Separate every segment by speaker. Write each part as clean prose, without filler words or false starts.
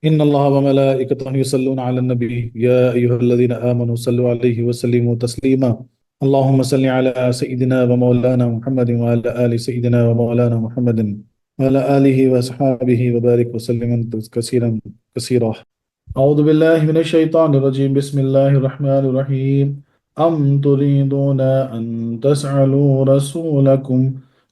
Speaker 1: إن الله وملائكته يصلون على النبي يا أيها الذين آمنوا صلوا عليه وسلموا تسليما. اللهم صل على سيدنا ومولانا محمد وعلى آل سيدنا ومولانا محمد وعلى آله وأصحابه وبارك وسلم كثيرا كثيرا. أعوذ بالله من الشيطان الرجيم. بسم الله الرحمن الرحيم. أم تريدون أن تسألوا رسولكم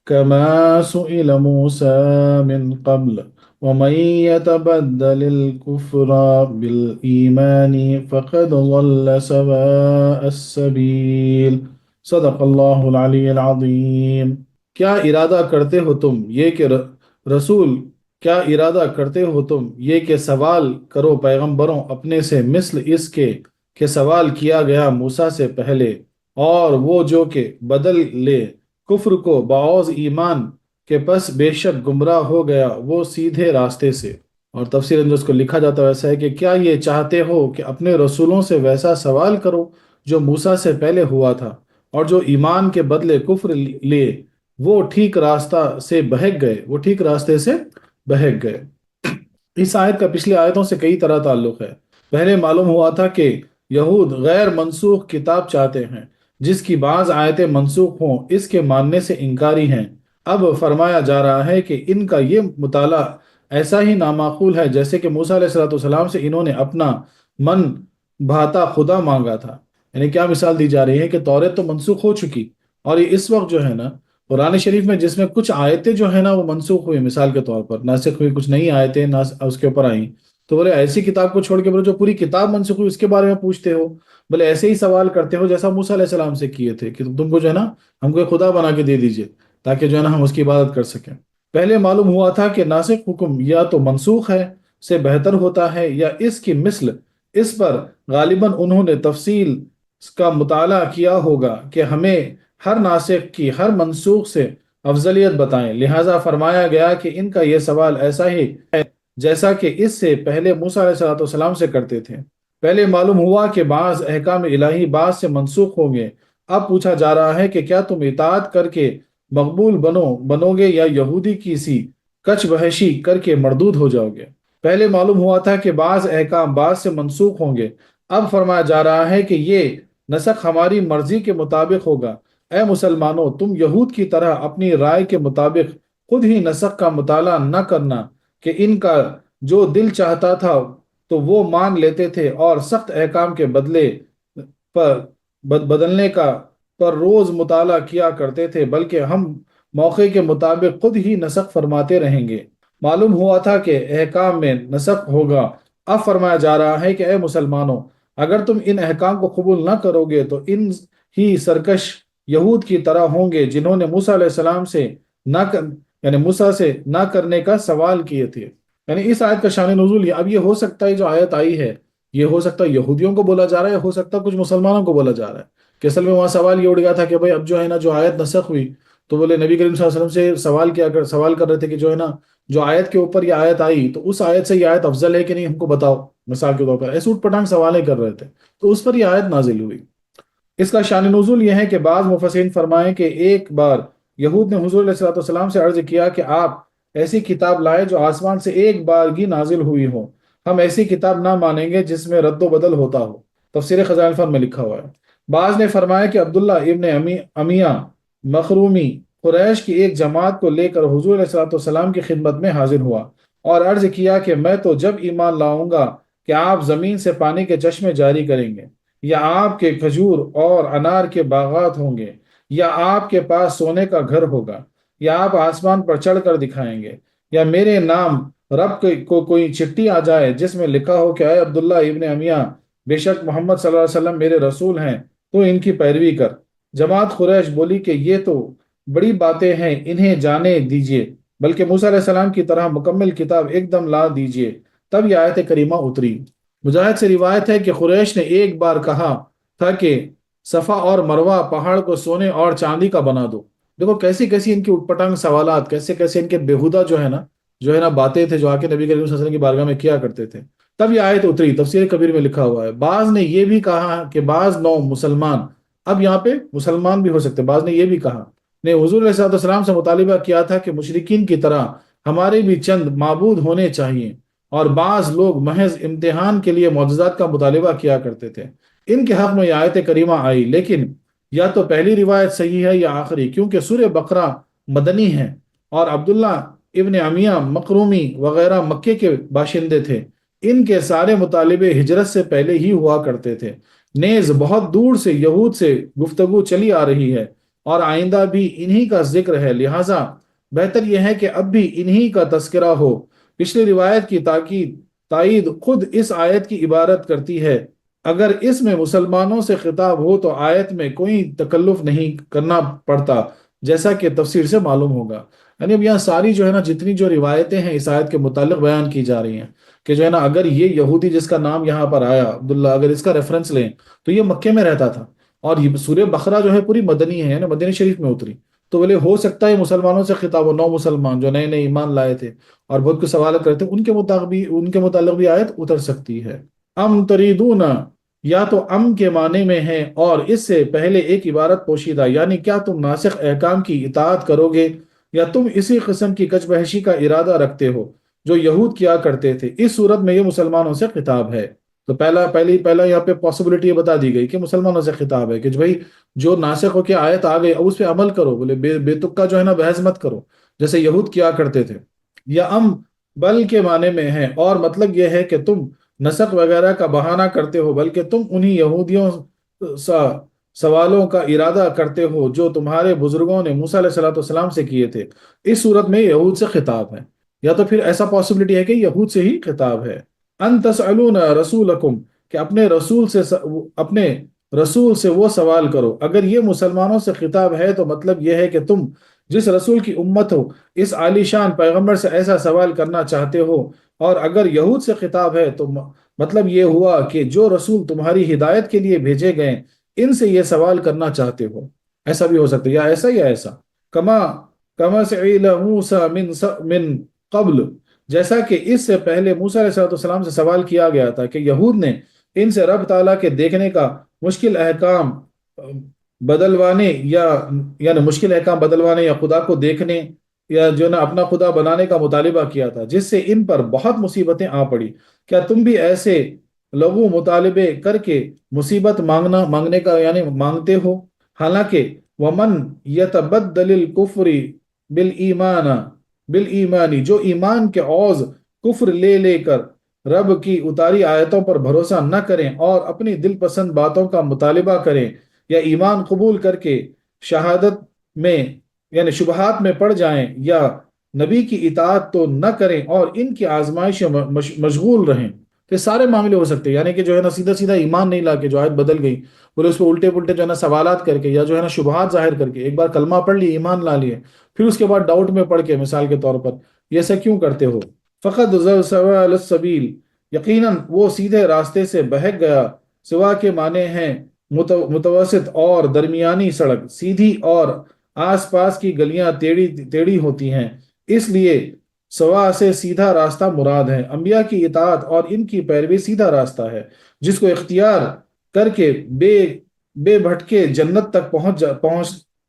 Speaker 1: كما سئل موسى من قبل ومن يتبدل الكفر بالإيمان فقد ضل سواء السبيل. صدق اللہ العلی العظیم. کیا ارادہ کرتے ہو تم یہ کہ رسول کیا ارادہ کرتے ہو تم یہ کہ سوال کرو پیغمبروں اپنے سے مثل اس کے کہ سوال کیا گیا موسیٰ سے پہلے، اور وہ جو کہ بدل لے کفر کو بعوض ایمان کہ پس بے شک گمراہ ہو گیا وہ سیدھے راستے سے. اور تفسیر جو اس کو لکھا جاتا ہے ویسا ہے کہ کیا یہ چاہتے ہو کہ اپنے رسولوں سے ویسا سوال کرو جو موسیٰ سے پہلے ہوا تھا، اور جو ایمان کے بدلے کفر لے وہ ٹھیک راستہ سے بہک گئے، وہ ٹھیک راستے سے بہک گئے. اس آیت کا پچھلی آیتوں سے کئی طرح تعلق ہے. پہلے معلوم ہوا تھا کہ یہود غیر منسوخ کتاب چاہتے ہیں جس کی بعض آیتیں منسوخ ہوں، اس کے ماننے سے انکاری ہیں. اب فرمایا جا رہا ہے کہ ان کا یہ مطالعہ ایسا ہی نامعقول ہے جیسے کہ موسیٰ علیہ السلام سے انہوں نے اپنا من بھاتا خدا مانگا تھا. یعنی کیا مثال دی جا رہی ہے کہ توریت تو منسوخ ہو چکی، اور یہ اس وقت جو ہے نا قرآن شریف میں جس میں کچھ آیتیں جو ہے نا وہ منسوخ ہوئی، مثال کے طور پر ناسخ ہوئی، کچھ نئی آیتیں اس کے اوپر آئیں، تو بولے ایسی کتاب کو چھوڑ کے بولے جو پوری کتاب منسوخ ہوئی اس کے بارے میں پوچھتے ہو، بولے ایسے ہی سوال کرتے ہو جیسا موسیٰ علیہ السلام سے کیے تھے کہ تم کو جو ہے نا ہم کو خدا بنا کے دے دیجئے تاکہ جو ہے نا ہم اس کی عبادت کر سکیں. پہلے معلوم ہوا تھا کہ ناسخ حکم یا تو منسوخ ہے سے بہتر ہوتا ہے یا اس کی مثل. اس پر غالباً انہوں نے تفصیل کا مطالعہ کیا ہوگا کہ ہمیں ہر ناسخ کی ہر منسوخ سے افضلیت بتائیں، لہٰذا فرمایا گیا کہ ان کا یہ سوال ایسا ہی ہے جیسا کہ اس سے پہلے موسیٰ علیہ السلام سے کرتے تھے. پہلے معلوم ہوا کہ بعض احکام الہی بعض سے منسوخ ہوں گے. اب پوچھا جا رہا ہے کہ کیا تم اطاعت کر کے مقبول بنو گے یا یہودی کی سی کچ بحشی کر کے مردود ہو جاؤ گے. پہلے معلوم ہوا تھا کہ بعض احکام بعض سے منسوخ ہوں گے. اب فرمایا جا رہا ہے کہ یہ نسخ ہماری مرضی کے مطابق ہوگا. اے مسلمانوں، تم یہود کی طرح اپنی رائے کے مطابق خود ہی نسخ کا مطالعہ نہ کرنا کہ ان کا جو دل چاہتا تھا تو وہ مان لیتے تھے اور سخت احکام کے بدلنے کا پر روز مطالعہ کیا کرتے تھے، بلکہ ہم موقع کے مطابق خود ہی نسخ فرماتے رہیں گے. معلوم ہوا تھا کہ احکام میں نسخ ہوگا. اب فرمایا جا رہا ہے کہ اے مسلمانوں، اگر تم ان احکام کو قبول نہ کرو گے تو ان ہی سرکش یہود کی طرح ہوں گے جنہوں نے موسیٰ علیہ السلام سے موسیٰ سے نہ کرنے کا سوال کیے تھے. یعنی اس آیت کا شان نزول اب یہ ہو سکتا ہے جو آیت آئی ہے یہ ہو سکتا ہے یہودیوں کو بولا جا رہا ہے، ہو سکتا ہے کچھ مسلمانوں کو بولا جا رہا ہے کہ اصل میں وہاں سوال یہ اٹھ گیا تھا کہ بھائی اب جو ہے نا جو آیت نسخ ہوئی تو بولے نبی کریم صلی اللہ علیہ وسلم سے سوال کر رہے تھے کہ جو ہے نا جو آیت کے اوپر یہ آیت آئی تو اس آیت سے یہ آیت افضل ہے کہ نہیں، ہم کو بتاؤ. مثال کے طور پر ایسے اٹھ پٹانگ سوالیں کر رہے تھے تو اس پر یہ آیت نازل ہوئی. اس کا شان نزول یہ ہے کہ بعض مفسرین فرمائیں کہ ایک بار یہود نے حضور علیہ السلام سے عرض کیا کہ آپ ایسی کتاب لائے جو آسمان سے ایک بارگی نازل ہوئی ہو. ہم ایسی کتاب نہ مانیں گے جس میں رد و بدل ہوتا ہو. تفسیر خزائن الفن میں لکھا ہوا ہے. بعض نے فرمایا کہ عبداللہ ابن امیہ مخرومی قریش کی ایک جماعت کو لے کر حضور علیہ السلام کی خدمت میں حاضر ہوا اور عرض کیا کہ میں تو جب ایمان لاؤں گا کہ آپ زمین سے پانی کے چشمے جاری کریں گے، یا آپ کے کھجور اور انار کے باغات ہوں گے، یا آپ کے پاس سونے کا گھر ہوگا، یا آپ آسمان پر چڑھ کر دکھائیں گے، یا میرے نام رب کو کوئی چٹھی آ جائے جس میں لکھا ہو کہ اے عبداللہ ابن امیہ، بے شک محمد صلی اللہ علیہ وسلم میرے رسول ہیں، تو ان کی پیروی کر. جماعت قریش بولی کہ یہ تو بڑی باتیں ہیں، انہیں جانے دیجئے، بلکہ موسیٰ علیہ السلام کی طرح مکمل کتاب ایک دم لا دیجئے. تب یہ آیت کریمہ اتری. مجاہد سے روایت ہے کہ قریش نے ایک بار کہا تھا کہ صفا اور مروہ پہاڑ کو سونے اور چاندی کا بنا دو. دیکھو کیسی کیسی ان کی اٹھ پٹانگ سوالات، کیسے کیسے ان کے بےہودہ جو ہے نا باتیں تھے جو آ کے نبی کریم صلی اللہ علیہ وسلم کی بارگاہ میں کیا کرتے تھے. تب یہ آیت اتری. تفسیر کبیر میں لکھا ہوا ہے. بعض نے یہ بھی کہا کہ بعض نو مسلمان، اب یہاں پہ مسلمان بھی ہو سکتے، بعض نے یہ بھی کہا نے حضور علیہ السلام سے مطالبہ کیا تھا کہ مشرکین کی طرح ہمارے بھی چند معبود ہونے چاہیے اور بعض لوگ محض امتحان کے لیے معجزات کا مطالبہ کیا کرتے تھے۔ ان کے حق میں یہ آیت کریمہ آئی، لیکن یا تو پہلی روایت صحیح ہے یا آخری، کیونکہ سورہ بقرہ مدنی ہے اور عبداللہ ابن عمیہ مقرومی وغیرہ مکے کے باشندے تھے۔ ان کے سارے مطالبے ہجرت سے پہلے ہی ہوا کرتے تھے۔ نیز بہت دور سے یہود سے گفتگو چلی آ رہی ہے اور آئندہ بھی انہی کا ذکر ہے، لہٰذا بہتر یہ ہے کہ اب بھی انہی کا تذکرہ ہو۔ پچھلی روایت کی تائید خود اس آیت کی عبارت کرتی ہے۔ اگر اس میں مسلمانوں سے خطاب ہو تو آیت میں کوئی تکلف نہیں کرنا پڑتا، جیسا کہ تفسیر سے معلوم ہوگا۔ یعنی اب یہاں ساری جو ہے نا جتنی جو روایتیں ہیں اس آیت کے متعلق بیان کی جا رہی ہیں کہ جو ہے نا اگر یہ یہودی جس کا نام یہاں پر آیا عبداللہ، اگر اس کا ریفرنس لیں تو یہ مکے میں رہتا تھا، اور یہ سورہ بقرہ جو ہے پوری مدنی ہے، یعنی مدنی شریف میں اتری، تو بولے ہو سکتا ہے مسلمانوں سے خطاب ہو، نو مسلمان جو نئے نئے ایمان لائے تھے اور بہت کچھ سوالات کرتے تھے، ان کے متعلق بھی آیت اتر سکتی ہے۔ ام تریدون، یا تو ام کے معنی میں ہے اور اس سے پہلے ایک عبارت پوشیدہ، یعنی کیا تم ناسخ احکام کی اطاعت کرو گے یا تم اسی قسم کی کچ بحشی کا ارادہ رکھتے ہو جو یہود کیا کرتے تھے۔ اس صورت میں یہ مسلمانوں سے خطاب ہے۔ تو پہلا یہاں پہ پاسبلٹی یہ بتا دی گئی کہ مسلمانوں سے خطاب ہے کہ بھائی جو ناسخ ہو کے آیت آ گئی اب اس پہ عمل کرو، بولے بے تکا جو ہے نا بحث مت کرو جیسے یہود کیا کرتے تھے۔ یا ام بل کے معنی میں ہے اور مطلب یہ ہے کہ تم نسق وغیرہ کا بہانہ کرتے ہو، بلکہ تم انہی یہودیوں سوالوں کا ارادہ کرتے ہو جو تمہارے بزرگوں نے موسیٰ علیہ السلام سے کیے تھے۔ اس صورت میں یہود سے خطاب ہے، یا تو پھر ایسا پاسبلٹی ہے کہ یہود سے ہی خطاب ہے۔ ان تسألون رسولکم، کہ اپنے رسول سے وہ سوال کرو۔ اگر یہ مسلمانوں سے خطاب ہے تو مطلب یہ ہے کہ تم جس رسول کی امت ہو اس عالی شان پیغمبر سے ایسا سوال کرنا چاہتے ہو، اور اگر یہود سے خطاب ہے تو مطلب یہ ہوا کہ جو رسول تمہاری ہدایت کے لیے بھیجے گئے ان سے یہ سوال کرنا چاہتے ہو۔ ایسا بھی ہو سکتا ہے، یا ایسا یا ایسا۔ کما سئل موسیٰ من قبل، جیسا کہ اس سے پہلے موسیٰ علیہ السلام سے سوال کیا گیا تھا کہ یہود نے ان سے رب تعالیٰ کے دیکھنے کا مشکل احکام بدلوانے یعنی مشکل احکام بدلوانے یا خدا کو دیکھنے یا جو نا اپنا خدا بنانے کا مطالبہ کیا تھا، جس سے ان پر بہت مصیبتیں آ پڑی۔ کیا تم بھی ایسے لغو مطالبے کر کے مصیبت مانگنے کا یعنی مانگتے ہو؟ حالانکہ ومن یتبدل الکفر بالایمانی، جو ایمان کے عوض کفر لے کر رب کی اتاری آیتوں پر بھروسہ نہ کریں اور اپنی دل پسند باتوں کا مطالبہ کریں، یا ایمان قبول کر کے شہادت میں یعنی شبہات میں پڑ جائیں، یا نبی کی اطاعت تو نہ کریں اور ان کی آزمائش مشغول رہیں، تو یہ سارے معاملے ہو سکتے ہیں۔ یعنی کہ جو ہے نا سیدھا سیدھا ایمان نہیں لا کے جو آیت بدل گئی، بولے اس پہ الٹے پلٹے جو ہے نا سوالات کر کے یا جو ہے نا شبہات ظاہر کر کے، ایک بار کلمہ پڑھ لی ایمان لا لیے، پھر اس کے بعد ڈاؤٹ میں پڑھ کے مثال کے طور پر یہ ایسا کیوں کرتے ہو؟ فقط سوال السبیل، یقیناً وہ سیدھے راستے سے بہک گیا۔ سوا کے معنی ہیں متوسط اور درمیانی سڑک، سیدھی اور آس پاس کی گلیاں ٹیڑھی ہوتی ہیں، اس لیے سوا سے سیدھا راستہ مراد ہے۔ انبیاء کی اطاعت اور ان کی پیروی سیدھا راستہ ہے جس کو اختیار کر کے بے بھٹکے جنت تک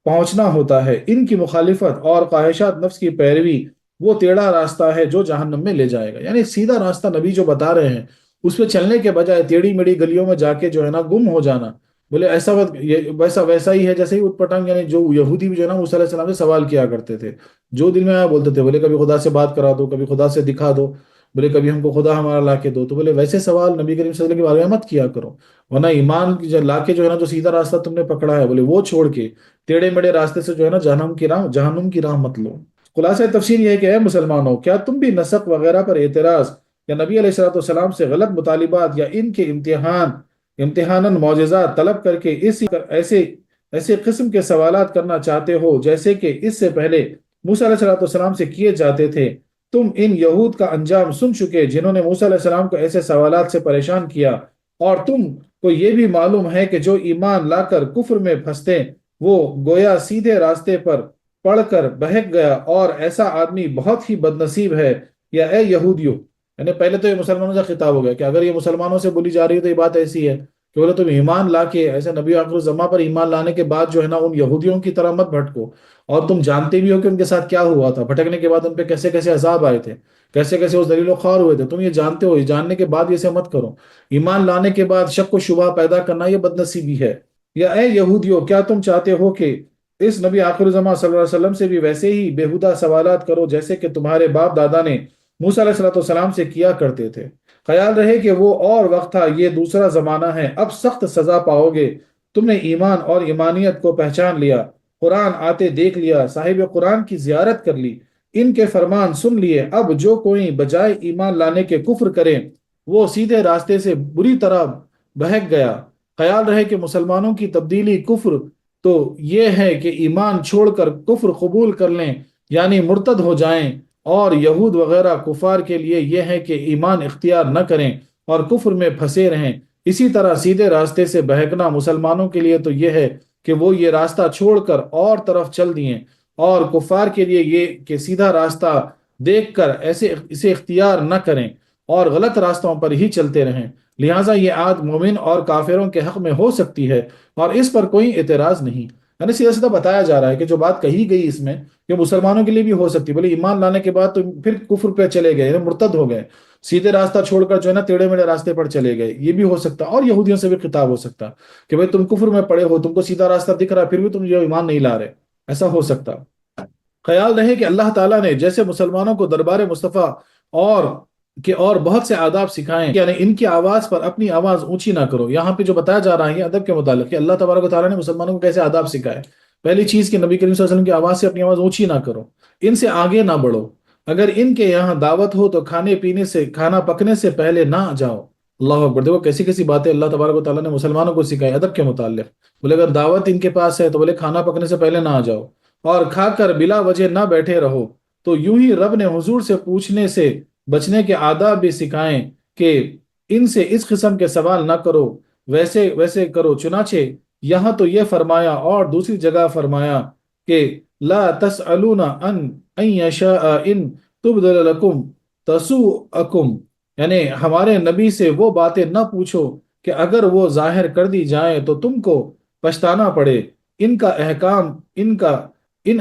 Speaker 1: پہنچنا ہوتا ہے۔ ان کی مخالفت اور خواہشات نفس کی پیروی وہ ٹیڑھا راستہ ہے جو جہنم میں لے جائے گا۔ یعنی سیدھا راستہ نبی جو بتا رہے ہیں اس پہ چلنے کے بجائے ٹیڑھی میڑھی گلیوں میں جا کے جو ہے نا گم ہو جانا، بولے ایسا ویسا ہی ہے جیسے ہی اٹھ پٹانگ، یعنی جو یہودی بھی جو ہے نا موسیٰ علیہ السلام سے سوال کیا کرتے تھے، جو دل میں آیا بولتے تھے، بولے کبھی خدا سے بات کرا دو، کبھی خدا سے دکھا دو، بولے کبھی ہم کو خدا ہمارا لا کے دو، تو بولے ویسے سوال نبی کریم صلی اللہ علیہ وسلم کے بارے میں مت کیا کرو، ورنہ ایمان لا کے جو ہے نا جو سیدھا راستہ تم نے پکڑا ہے بولے وہ چھوڑ کے ٹیڑھے میڑھے راستے سے جو ہے نا جہنم کی راہ مت لو۔ خلاصہ تفسیر یہ ہے کہ اے مسلمانوں، کیا تم بھی نسق وغیرہ پر اعتراض یا نبی علیہ السلام سے غلط مطالبات یا ان کے امتحاناً معجزات طلب کر کے ایسے قسم کے سوالات کرنا چاہتے ہو جیسے کہ اس سے پہلے موسیٰ علیہ السلام سے کیے جاتے تھے؟ تم ان یہود کا انجام سن چکے جنہوں نے موسیٰ علیہ السلام کو ایسے سوالات سے پریشان کیا، اور تم کو یہ بھی معلوم ہے کہ جو ایمان لا کر کفر میں پھنستے وہ گویا سیدھے راستے پر پڑھ کر بہک گیا، اور ایسا آدمی بہت ہی بدنصیب ہے۔ یا اے یہودیو، یعنی پہلے تو یہ مسلمانوں سے خطاب ہو گیا کہ اگر یہ مسلمانوں سے بولی جا رہی ہے تو یہ بات ایسی ہے کہ بولے تم ایمان لا کے ایسے نبی آخر الزماں پر ایمان لانے کے بعد جو ہے نا ان یہودیوں کی طرح مت بھٹکو، اور تم جانتے بھی ہو کہ ان کے ساتھ کیا ہوا تھا، بھٹکنے کے بعد ان پہ کیسے کیسے عذاب آئے تھے۔ کیسے کیسے اس دلیل و خوار ہوئے تھے، تم یہ جانتے ہو، یہ جاننے کے بعد یہ سے مت کرو۔ ایمان لانے کے بعد شک و شبہ پیدا کرنا یہ بدنصیبی ہے۔ یا اے یہودیو، کیا تم چاہتے ہو کہ اس نبی آخر الزماں صلی اللہ علیہ وسلم سے بھی ویسے ہی بےہودہ سوالات کرو جیسے کہ تمہارے باپ دادا نے موسیٰ علیہ السلام سے کیا کرتے تھے؟ خیال رہے کہ وہ اور وقت تھا، یہ دوسرا زمانہ ہے، اب سخت سزا پاؤ گے۔ تم نے ایمان اور ایمانیت کو پہچان لیا، قرآن آتے دیکھ لیا، صاحب قرآن کی زیارت کر لی، ان کے فرمان سن لیے، اب جو کوئی بجائے ایمان لانے کے کفر کرے وہ سیدھے راستے سے بری طرح بہک گیا۔ خیال رہے کہ مسلمانوں کی تبدیلی کفر تو یہ ہے کہ ایمان چھوڑ کر کفر قبول کر لیں، یعنی مرتد ہو جائیں، اور یہود وغیرہ کفار کے لیے یہ ہے کہ ایمان اختیار نہ کریں اور کفر میں پھنسے رہیں۔ اسی طرح سیدھے راستے سے بہکنا مسلمانوں کے لیے تو یہ ہے کہ وہ یہ راستہ چھوڑ کر اور طرف چل دیں، اور کفار کے لیے یہ کہ سیدھا راستہ دیکھ کر اسے اختیار نہ کریں اور غلط راستوں پر ہی چلتے رہیں۔ لہٰذا یہ آیت مومن اور کافروں کے حق میں ہو سکتی ہے اور اس پر کوئی اعتراض نہیں۔ یعنی سیدھا سیدھا بتایا جا رہا ہے کہ جو بات کہی گئی اس میں کہ مسلمانوں کے لیے بھی ہو سکتی ہے، بولے ایمان لانے کے بعد تو پھر کفر پہ چلے گئے، یعنی مرتد ہو گئے، سیدھے راستہ چھوڑ کر جو ہے نا ٹیڑھے میڑھے راستے پر چلے گئے، یہ بھی ہو سکتا، اور یہودیوں سے بھی خطاب ہو سکتا کہ بھئی تم کفر میں پڑے ہو، تم کو سیدھا راستہ دکھ رہا ہے پھر بھی تم جو ایمان نہیں لا رہے، ایسا ہو سکتا۔ خیال رہے کہ اللہ تعالیٰ نے جیسے مسلمانوں کو دربار مصطفیٰ اور بہت سے آداب سکھائیں، یعنی ان کی آواز پر اپنی آواز اونچی نہ کرو۔ یہاں پہ جو بتایا جا رہا ہے ادب کے متعلق کہ اللہ تبارک و تعالیٰ نے مسلمانوں کو کیسے آداب سکھائے۔ پہلی چیز کہ نبی کریم صلی اللہ علیہ وسلم کی آواز سے اپنی آواز اونچی نہ کرو، ان سے آگے نہ بڑھو، اگر ان کے یہاں دعوت ہو تو کھانا پکنے سے پہلے نہ جاؤ۔ اللہ اکبر، دیکھو کیسی کیسی باتیں اللہ تبارک و تعالیٰ نے مسلمانوں کو سکھائی ادب کے متعلق۔ بولے اگر دعوت ان کے پاس ہے تو بولے کھانا پکنے سے پہلے نہ جاؤ، اور کھا کر بلا وجہ نہ بیٹھے رہو۔ تو یوں ہی رب نے حضور سے پوچھنے سے بچنے کے آداب بھی سکھائیں کہ ان سے اس قسم کے سوال نہ کرو، ویسے ویسے کرو۔ چنانچہ یہاں تو یہ فرمایا اور دوسری جگہ فرمایا کہ لا تسألون ان یشاء ان تبدل لکم تسوءکم، یعنی ہمارے نبی سے وہ باتیں نہ پوچھو کہ اگر وہ ظاہر کر دی جائیں تو تم کو پچھتانا پڑے۔ ان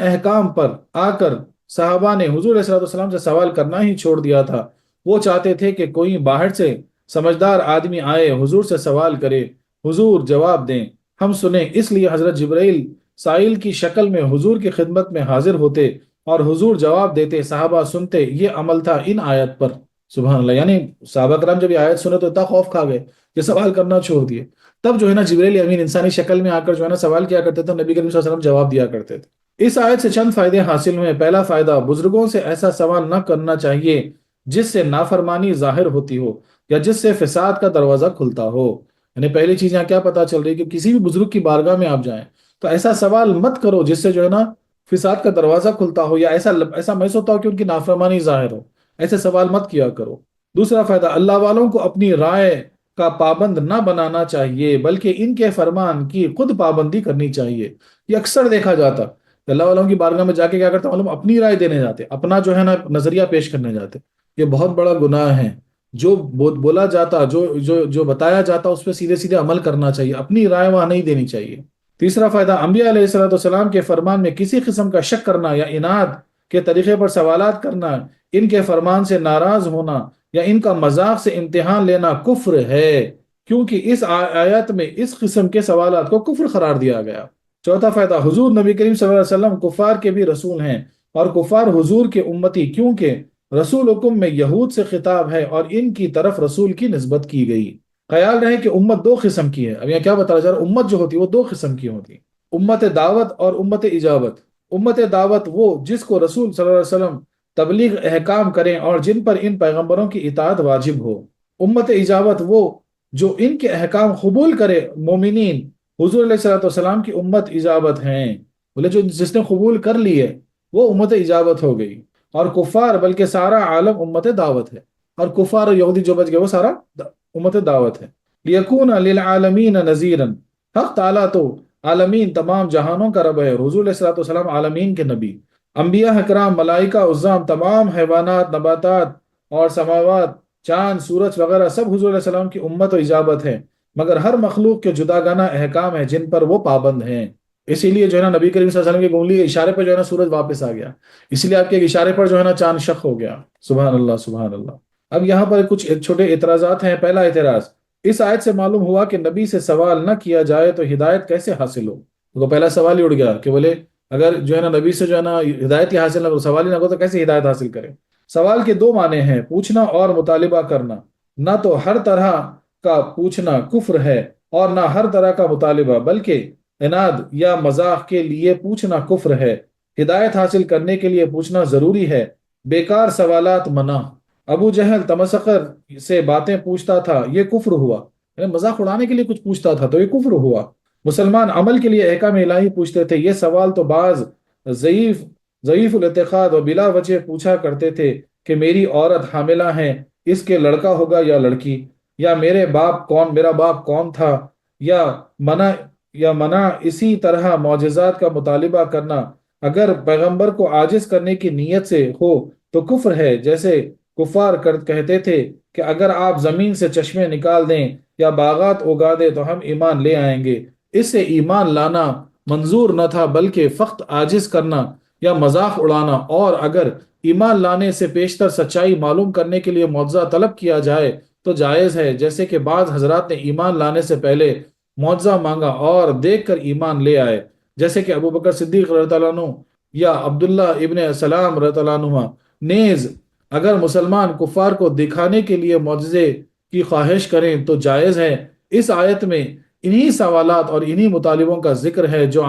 Speaker 1: احکام پر آ کر صحابہ نے حضور علیہ السلام سے سوال کرنا ہی چھوڑ دیا تھا۔ وہ چاہتے تھے کہ کوئی باہر سے سمجھدار آدمی آئے، حضور سے سوال کرے، حضور جواب دیں، ہم سنیں۔ اس لیے حضرت جبرائیل سائل کی شکل میں حضور کی خدمت میں حاضر ہوتے اور حضور جواب دیتے، صحابہ سنتے۔ یہ عمل تھا ان آیت پر۔ سبحان اللہ، یعنی صحابہ کرام جب یہ آیت سنے تو اتنا خوف کھا گئے کہ سوال کرنا چھوڑ دیے۔ تب جو ہے نا جبرائیل امین انسانی شکل میں آ کر جو ہے نا سوال کیا کرتے تھے، نبی کریم صلی اللہ علیہ وسلم جواب دیا کرتے تھے۔ اس آیت سے چند فائدے حاصل ہوئے۔ پہلا فائدہ، بزرگوں سے ایسا سوال نہ کرنا چاہیے جس سے نافرمانی ظاہر ہوتی ہو یا جس سے فساد کا دروازہ کھلتا ہو۔ یعنی پہلی چیز یہاں کیا پتا چل رہی ہے کہ کسی بھی بزرگ کی بارگاہ میں آپ جائیں تو ایسا سوال مت کرو جس سے جو ہے نا فساد کا دروازہ کھلتا ہو یا ایسا محسوس ہوتا ہو کہ ان کی نافرمانی ظاہر ہو، ایسے سوال مت کیا کرو۔ دوسرا فائدہ، اللہ والوں کو اپنی رائے کا پابند نہ بنانا چاہیے بلکہ ان کے فرمان کی خود پابندی کرنی چاہیے۔ یہ اکثر دیکھا جاتا، اللہ والوں کی بارگاہ میں جا کے کیا کرتے معلوم، اپنی رائے دینے جاتے، اپنا جو ہے نا نظریہ پیش کرنے جاتے۔ یہ بہت بڑا گناہ ہے۔ جو بولا جاتا، جو بتایا جاتا اس پہ سیدھے سیدھے عمل کرنا چاہیے، اپنی رائے وہاں نہیں دینی چاہیے۔ تیسرا فائدہ، انبیاء علیہ السلام کے فرمان میں کسی قسم کا شک کرنا یا عناد کے طریقے پر سوالات کرنا، ان کے فرمان سے ناراض ہونا یا ان کا مذاق سے امتحان لینا کفر ہے، کیونکہ اس آیت میں اس قسم کے سوالات کو کفر قرار دیا گیا۔ چوتھا فائدہ، حضور نبی کریم صلی اللہ علیہ وسلم کفار کے بھی رسول ہیں اور کفار حضور کے امتی، کیونکہ رسول حکم میں یہود سے خطاب ہے اور ان کی طرف رسول کی نسبت کی گئی۔ خیال رہے کہ امت دو قسم کی ہے۔ اب یہاں کیا بتایا جا رہا ہے، امت جو ہوتی ہے وہ دو قسم کی ہوتی ہے، امت دعوت اور امت اجابت۔ امت دعوت وہ جس کو رسول صلی اللہ علیہ وسلم تبلیغ احکام کریں اور جن پر ان پیغمبروں کی اطاعت واجب ہو۔ امت اجابت وہ جو ان کے احکام قبول کرے۔ مومنین حضور علیہ السلام کی امت اجابت ہیں، بولے جس نے قبول کر لی ہے وہ امت اجابت ہو گئی۔ اور کفار بلکہ سارا عالم امت دعوت ہے، اور کفار اور یہودی جو بچ گئے وہ سارا امت دعوت ہے۔ لیکون للعالمین نذیرا، حق تعالیٰ تو عالمین تمام جہانوں کا رب ہے، حضور علیہ السلام عالمین کے نبی۔ انبیاء اکرام، ملائکہ عظام، تمام حیوانات، نباتات اور سماوات، چاند، سورج وغیرہ سب حضور علیہ السلام کی امت و اجابت ہیں، مگر ہر مخلوق کے جداگانہ احکام ہیں جن پر وہ پابند ہیں۔ اسی لیے جو ہے نا نبی کریم صلی اللہ علیہ وسلم کی انگلی کے اشارے پر جو ہے نا سورج واپس آ گیا، اسی لیے آپ کے ایک اشارے پر جو ہے نا چاند شق ہو گیا۔ سبحان اللہ سبحان اللہ۔ اب یہاں پر کچھ چھوٹے اعتراضات ہیں۔ پہلا اعتراض، اس آیت سے معلوم ہوا کہ نبی سے سوال نہ کیا جائے تو ہدایت کیسے حاصل ہو؟ تو پہلا سوال ہی اڑ گیا کہ بولے اگر جو ہے نا نبی سے جو ہے نا ہدایت ہی حاصل نہ ہو، سوال ہی نہ ہو تو کیسے ہدایت حاصل کرے؟ سوال کے دو معنی ہیں، پوچھنا اور مطالبہ کرنا۔ نہ تو ہر طرح کا پوچھنا کفر ہے اور نہ ہر طرح کا مطالبہ، بلکہ عناد یا مزاح کے لیے پوچھنا کفر ہے۔ ہدایت حاصل کرنے کے لیے پوچھنا ضروری ہے۔ بیکار سوالات منع۔ ابو جہل تمسخر سے باتیں پوچھتا تھا، یہ کفر ہوا، یعنی مذاق اڑانے کے لیے کچھ پوچھتا تھا تو یہ کفر ہوا۔ مسلمان عمل کے لیے احکام الہی پوچھتے تھے، یہ سوال تو بعض ضعیف ضعیف الاعتقاد و بلا وجہ پوچھا کرتے تھے کہ میری عورت حاملہ ہے، اس کے لڑکا ہوگا یا لڑکی، یا میرا باپ کون تھا، یا منع اسی طرح معجزات کا مطالبہ کرنا اگر پیغمبر کو عاجز کرنے کی نیت سے ہو تو کفر ہے۔ جیسے کفار کہتے تھے کہ اگر آپ زمین سے چشمے نکال دیں یا باغات اگا دیں تو ہم ایمان لے آئیں گے۔ اس سے ایمان لانا منظور نہ تھا بلکہ فقط عاجز کرنا یا مذاق اڑانا، اور اگر ایمان لانے سے پیشتر سچائی معلوم کرنے کے لیے معجزہ طلب کیا جائے تو جائز ہے، جیسے کہ بعض حضرات نے ایمان لانے سے پہلے معجزہ مانگا اور دیکھ کر ایمان لے آئے، جیسے کہ ابو بکر صدیق رضی اللہ عنہ یا عبداللہ ابن سلام رضی اللہ عنہ۔ نیز اگر مسلمان کفار کو دکھانے کے لیے معجزے کی خواہش کریں تو جائز ہے۔ اس آیت میں انہی سوالات اور انہی مطالبوں کا ذکر ہے جو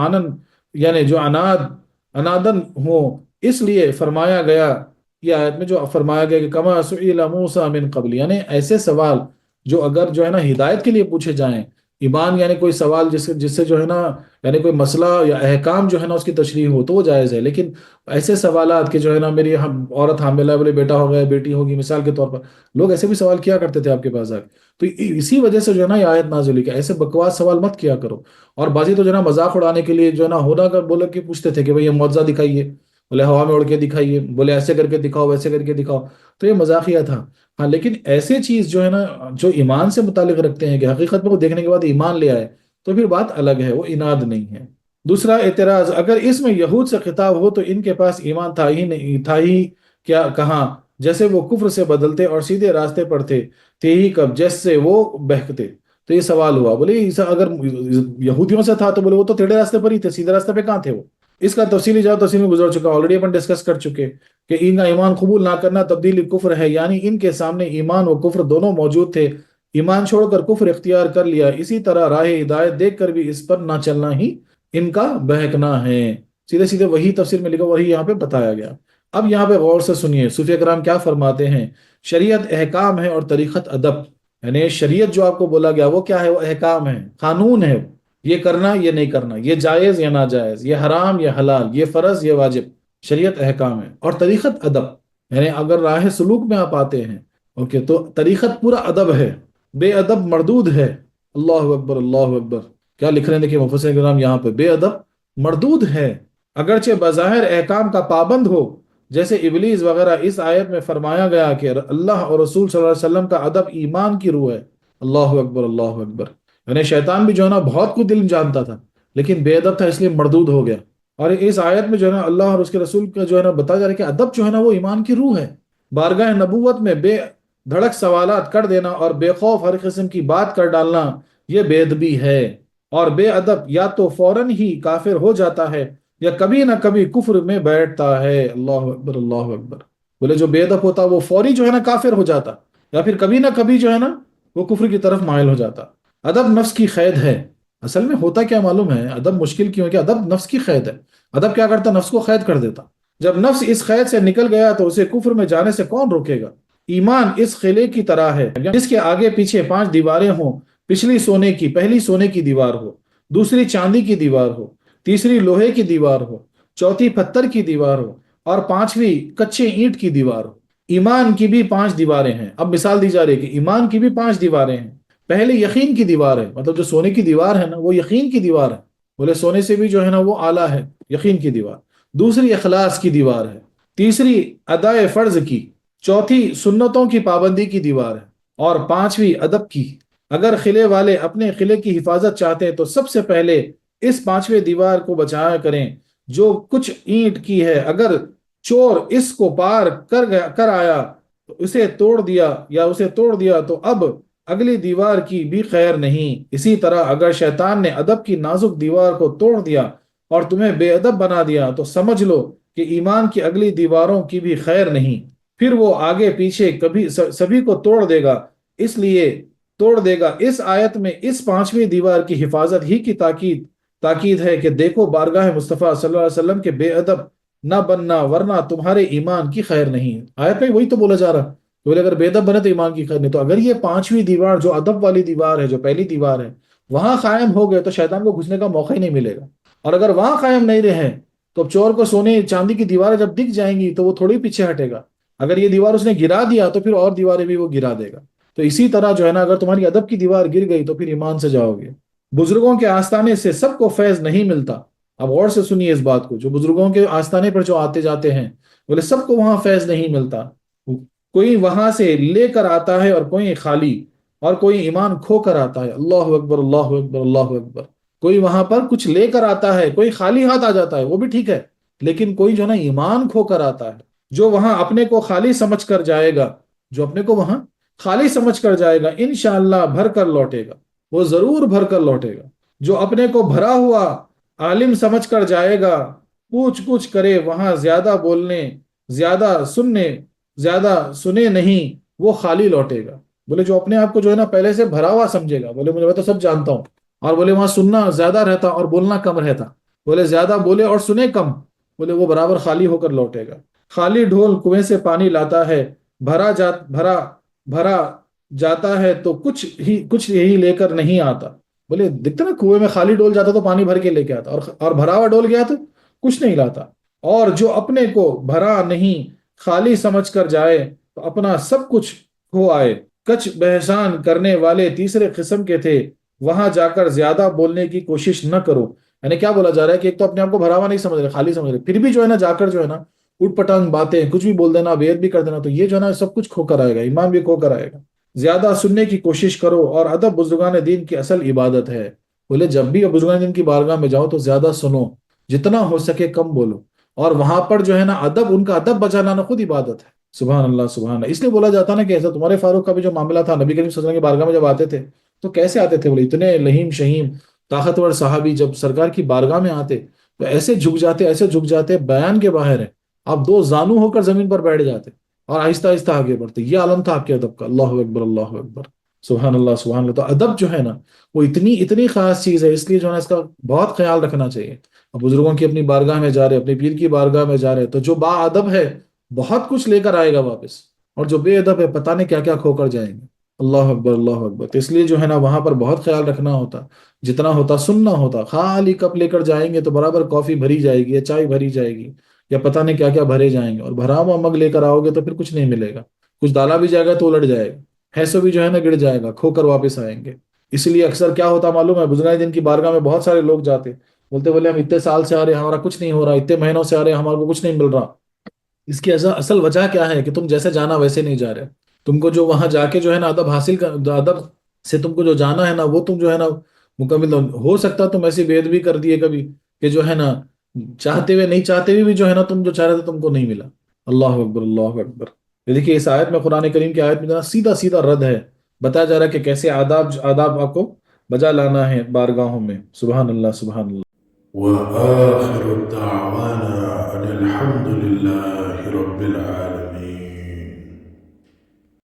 Speaker 1: عنادن ہوں، اس لیے فرمایا گیا، یہ آیت میں جو فرمایا گیا کہ کما سئل موسیٰ من قبل، یعنی ایسے سوال جو اگر جو ہے نا ہدایت کے لیے پوچھے جائیں، ایمان یعنی کوئی سوال جس سے جو ہے نا یعنی کوئی مسئلہ یا احکام جو ہے نا اس کی تشریح ہو تو وہ جائز ہے، لیکن ایسے سوالات کہ جو ہے نا میری عورت حاملہ ہے، بولے بیٹا ہو گیا بیٹی ہوگی، مثال کے طور پر لوگ ایسے بھی سوال کیا کرتے تھے آپ کے پاس آ کے، تو اسی وجہ سے جو ہے نا یہ آیت نازل ہوئی کہ ایسے بکواس سوال مت کیا کرو۔ اور بعضی تو جو ہے نا مذاق اڑانے کے لیے جو ہے نا ہونا کر بولے کے پوچھتے تھے کہ بھئی یہ معجزہ دکھائیے، بولے ہوا میں اڑ کے دکھائیے، بولے ایسے کر کے دکھاؤ ویسے کر کے دکھاؤ، تو یہ مذاقیہ تھا۔ ہاں لیکن ایسے چیز جو ہے نا جو ایمان سے متعلق رکھتے ہیں کہ حقیقت میں وہ دیکھنے کے بعد ایمان لے آئے تو پھر بات الگ ہے، وہ اناد نہیں ہے۔ دوسرا اعتراض، اگر اس میں یہود سے خطاب ہو تو ان کے پاس ایمان تھا ہی نہیں، تھا ہی کیا کہاں، جیسے وہ کفر سے بدلتے اور سیدھے راستے پر تھے ہی کب جیسے وہ بہکتے۔ تو یہ سوال ہوا، بولے اگر یہودیوں سے تھا تو بولے وہ تو ٹیڑھے راستے پر ہی تھے، سیدھے راستے پہ کہاں تھے وہ؟ اس کا تفصیلی جواب تفصیل میں گزر چکا، آلریڈی اپن ڈسکس کر چکے کہ ان کا ایمان قبول نہ کرنا تبدیلی کفر ہے، یعنی ان کے سامنے ایمان و کفر دونوں موجود تھے، ایمان چھوڑ کر کفر اختیار کر لیا، اسی طرح راہ ہدایت دیکھ کر بھی اس پر نہ چلنا ہی ان کا بہکنا ہے۔ سیدھے سیدھے وہی تفسیر میں لکھا، وہی یہاں پہ بتایا گیا۔ اب یہاں پہ غور سے سنیے صوفیہ کرام کیا فرماتے ہیں۔ شریعت احکام ہے اور طریقت ادب، یعنی شریعت جو آپ کو بولا گیا وہ کیا ہے؟ وہ احکام ہے، قانون ہے، یہ کرنا یہ نہیں کرنا، یہ جائز یا ناجائز، یہ حرام یا حلال، یہ فرض یہ واجب، شریعت احکام ہے۔ اور طریقت ادب، یعنی اگر راہ سلوک میں آپ آتے ہیں اوکے تو طریقت پورا ادب ہے، بے ادب مردود ہے۔ اللہ اکبر اللہ اکبر، کیا لکھ رہے ہیں دیکھیں مفسرین کرام یہاں پہ، بے ادب مردود ہے اگرچہ بظاہر احکام کا پابند ہو، جیسے ابلیس وغیرہ۔ اس آیت میں فرمایا گیا کہ اللہ اور رسول صلی اللہ علیہ وسلم کا ادب ایمان کی روح ہے۔ اللہ اکبر اللہ اکبر، یعنی شیطان بھی جو ہے نا بہت کچھ علم جانتا تھا لیکن بے ادب تھا اس لیے مردود ہو گیا۔ اور اس آیت میں جو ہے نا اللہ اور اس کے رسول کا جو ہے نا بتایا جا رہا ہے کہ ادب جو ہے نا وہ ایمان کی روح ہے۔ بارگاہ نبوت میں بے دھڑک سوالات کر دینا اور بے خوف ہر قسم کی بات کر ڈالنا یہ بے ادبی ہے، اور بے ادب یا تو فوراً ہی کافر ہو جاتا ہے یا کبھی نہ کبھی کفر میں بیٹھتا ہے۔ اللہ اکبر اللہ اکبر، بولے جو بے ادب ہوتا وہ فوری جو ہے نا کافر ہو جاتا یا پھر کبھی نہ کبھی جو ہے نا وہ کفر کی طرف مائل ہو جاتا۔ ادب نفس کی قید ہے، اصل میں ہوتا کیا معلوم ہے؟ ادب مشکل کیوں ہے کہ ادب نفس کی قید ہے۔ ادب کیا کرتا؟ نفس کو قید کر دیتا۔ جب نفس اس قید سے نکل گیا تو اسے کفر میں جانے سے کون روکے گا؟ ایمان اس قلعے کی طرح ہے جس کے آگے پیچھے 5 دیواریں ہوں، پہلی سونے کی دیوار ہو، دوسری چاندی کی دیوار ہو، تیسری لوہے کی دیوار ہو، چوتھی پتھر کی دیوار ہو اور 5ویں کچے اینٹ کی دیوار ہو۔ ایمان کی بھی 5 دیواریں ہیں۔ اب مثال دی جا رہی ہے کہ ایمان کی بھی 5 دیواریں ہیں۔ پہلے یقین کی دیوار ہے، مطلب جو سونے کی دیوار ہے نا وہ یقین کی دیوار ہے، بولے سونے سے بھی جو ہے نا وہ اعلیٰ ہے یقین کی دیوار۔ دوسری اخلاص کی دیوار ہے، تیسری ادائے فرض کی، چوتھی سنتوں کی پابندی کی دیوار ہے اور 5ویں ادب کی۔ اگر قلعے والے اپنے قلعے کی حفاظت چاہتے ہیں تو سب سے پہلے اس پانچویں دیوار کو بچایا کریں جو کچھ اینٹ کی ہے، اگر چور اس کو پار کر آیا تو اسے توڑ دیا یا اسے توڑ دیا تو اب اگلی دیوار کی بھی خیر نہیں۔ اسی طرح اگر شیطان نے ادب کی نازک دیوار کو توڑ دیا اور تمہیں بے ادب بنا دیا تو سمجھ لو کہ ایمان کی اگلی دیواروں کی بھی خیر نہیں، پھر وہ آگے پیچھے کبھی سبھی کو توڑ دے گا۔ اس لیے توڑ دے گا۔ اس آیت میں اس پانچویں دیوار کی حفاظت ہی کی تاکید ہے کہ دیکھو بارگاہ مصطفیٰ صلی اللہ علیہ وسلم کے بے ادب نہ بننا ورنہ تمہارے ایمان کی خیر نہیں۔ آیت میں وہی تو بولا جا رہا، بولے اگر بے ادب بنے تو ایمان کی خیر نہیں۔ تو اگر یہ پانچویں دیوار جو ادب والی دیوار ہے، جو پہلی دیوار ہے، وہاں قائم ہو گئے تو شیطان کو گھسنے کا موقع ہی نہیں ملے گا۔ اور اگر وہاں قائم نہیں رہے تو اب چور کو سونے چاندی کی دیواریں جب دکھ جائیں گی تو وہ تھوڑی پیچھے ہٹے گا۔ اگر یہ دیوار اس نے گرا دیا تو پھر اور دیواریں بھی وہ گرا دے گا۔ تو اسی طرح جو ہے نا، اگر تمہاری ادب کی دیوار گر گئی تو پھر ایمان سے جاؤ گے۔ بزرگوں کے آستانے سے سب کو فیض نہیں ملتا۔ اب غور سے سنیے اس بات کو، جو بزرگوں کے آستانے پر جو آتے جاتے ہیں بولے سب کو وہاں فیض نہیں ملتا، کوئی وہاں سے لے کر آتا ہے اور کوئی خالی، اور کوئی ایمان کھو کر آتا ہے۔ اللہ اکبر اللہ اکبر اللہ اکبر۔ کوئی وہاں پر کچھ لے کر آتا ہے، کوئی خالی ہاتھ آ جاتا ہے، وہ بھی ٹھیک ہے، لیکن کوئی جو ہے نا ایمان کھو کر آتا ہے، جو وہاں اپنے کو خالی سمجھ کر جائے گا، جو اپنے کو وہاں خالی سمجھ کر جائے گا انشاءاللہ بھر کر لوٹے گا، وہ ضرور بھر کر لوٹے گا۔ جو اپنے کو بھرا ہوا عالم سمجھ کر جائے گا، پوچھ پوچھ کرے وہاں زیادہ بولنے زیادہ سنے نہیں، وہ خالی لوٹے گا۔ بولے جو اپنے آپ کو جو ہے نا پہلے سے بھرا ہوا سمجھے گا، بولے مجھے میں تو سب جانتا ہوں، اور بولے وہاں سننا زیادہ رہتا اور بولنا کم رہتا، بولے زیادہ بولے اور سنے کم، بولے وہ برابر خالی ہو کر لوٹے گا۔ خالی ڈھول کنویں سے پانی لاتا ہے، بھرا جاتا ہے تو کچھ یہی لے کر نہیں آتا۔ بولے دکھتا نا کنویں میں خالی ڈول جاتا تو پانی بھر کے لے کے آتا، اور بھرا ہوا ڈول گیا تو کچھ نہیں لاتا۔ اور جو اپنے کو بھرا نہیں خالی سمجھ کر جائے تو اپنا سب کچھ کھو آئے۔ کچھ بحثان کرنے والے تیسرے قسم کے تھے، وہاں جا کر زیادہ بولنے کی کوشش نہ کرو۔ یعنی کیا بولا جا رہا ہے کہ ایک تو اپنے آپ کو بھرا ہوا نہیں سمجھ رہے، خالی سمجھ رہے، پھر بھی جو ہے نا جا کر جو ہے نا اٹھ پٹانگ باتیں کچھ بھی بول دینا، بیعت بھی کر دینا، تو یہ جو ہے نا سب کچھ کھو کر آئے گا، ایمان بھی کھو کر آئے گا۔ زیادہ سننے کی کوشش کرو، اور ادب بزرگان دین کی اصل عبادت ہے۔ بولے جب بھی بزرگان دین کی بارگاہ میں جاؤ تو زیادہ سنو، جتنا ہو سکے کم بولو، اور وہاں پر جو ہے نا ادب، ان کا ادب بچا لانا خود عبادت ہے۔ سبحان اللہ سبحان اللہ۔ اس لیے بولا جاتا نا کہ ایسا تمہارے فاروق کا بھی جو معاملہ تھا، نبی کریم صلی اللہ علیہ وسلم کی بارگاہ میں جب آتے تھے تو کیسے آتے تھے؟ بولے اتنے لہیم شہیم طاقتور صحابی جب سرکار کی بارگاہ میں آتے تو ایسے جھک جاتے بیان کے باہر ہے، آپ دو زانو ہو کر زمین پر بیٹھ جاتے اور آہستہ آہستہ آگے بڑھتے۔ یہ عالم تھا آپ کے ادب کا۔ اللہ اکبر اللہ اکبر، سبحان اللہ سبحان اللہ۔ تو ادب جو ہے نا وہ اتنی خاص چیز ہے، اس لیے جو ہے نا اس کا بہت خیال رکھنا چاہیے۔ اب بزرگوں کی اپنی بارگاہ میں جا رہے، اپنے پیر کی بارگاہ میں جا رہے، تو جو با ادب ہے بہت کچھ لے کر آئے گا واپس، اور جو بے ادب ہے پتہ نہیں کیا کیا کھو کر جائیں گے۔ اللہ اکبر اللہ اکبر۔ تو اس لیے جو ہے نا وہاں پر بہت خیال رکھنا ہوتا، جتنا ہوتا سننا ہوتا۔ خالی کپ لے کر جائیں گے تو برابر کافی بھری جائے گی یا چائے بھری جائے گی، یا پتہ نہیں کیا کیا بھرے جائیں گے، اور بھرا ہوا مگ لے کر آؤ گے تو پھر کچھ نہیں ملے گا، کچھ ڈالا بھی جائے گا تو الٹ جائے گا، حیثو بھی جو ہے نا گر جائے گا، کھو کر واپس آئیں گے۔ اس لیے اکثر کیا ہوتا معلوم ہے، بزرگان دین کی بارگاہ میں بہت سارے لوگ جاتے، بولے ہم اتنے سال سے آ رہے ہیں ہمارا کچھ نہیں ہو رہا، اتنے مہینوں سے آ رہے ہیں ہمارے کو کچھ نہیں مل رہا۔ اس کی اصل وجہ کیا ہے کہ تم جیسے جانا ویسے نہیں جا رہے۔ تم کو جو وہاں جا کے جو ہے نا ادب حاصل کر، ادب سے تم کو جو جانا ہے نا وہ تم جو ہے نا مکمل ہو سکتا تم ایسی بے ادبی کر دیے کبھی کہ جو ہے نا چاہتے ہوئے نہیں چاہتے ہوئے بھی جو ہے نا تم جو چاہ رہے تھے تم کو نہیں ملا۔ اللہ اکبر اللہ اکبر۔ یہ دیکھیے اس آیت میں، قرآن کریم کی آیت میں جو ہے سیدھا سیدھا رد ہے، بتایا جا رہا ہے کہ کیسے آداب آپ کو بجا لانا ہے بارگاہوں میں۔ سبحان اللہ سبحان اللہ۔
Speaker 2: وآخر دعوانا أن الحمد لله رب العالمين.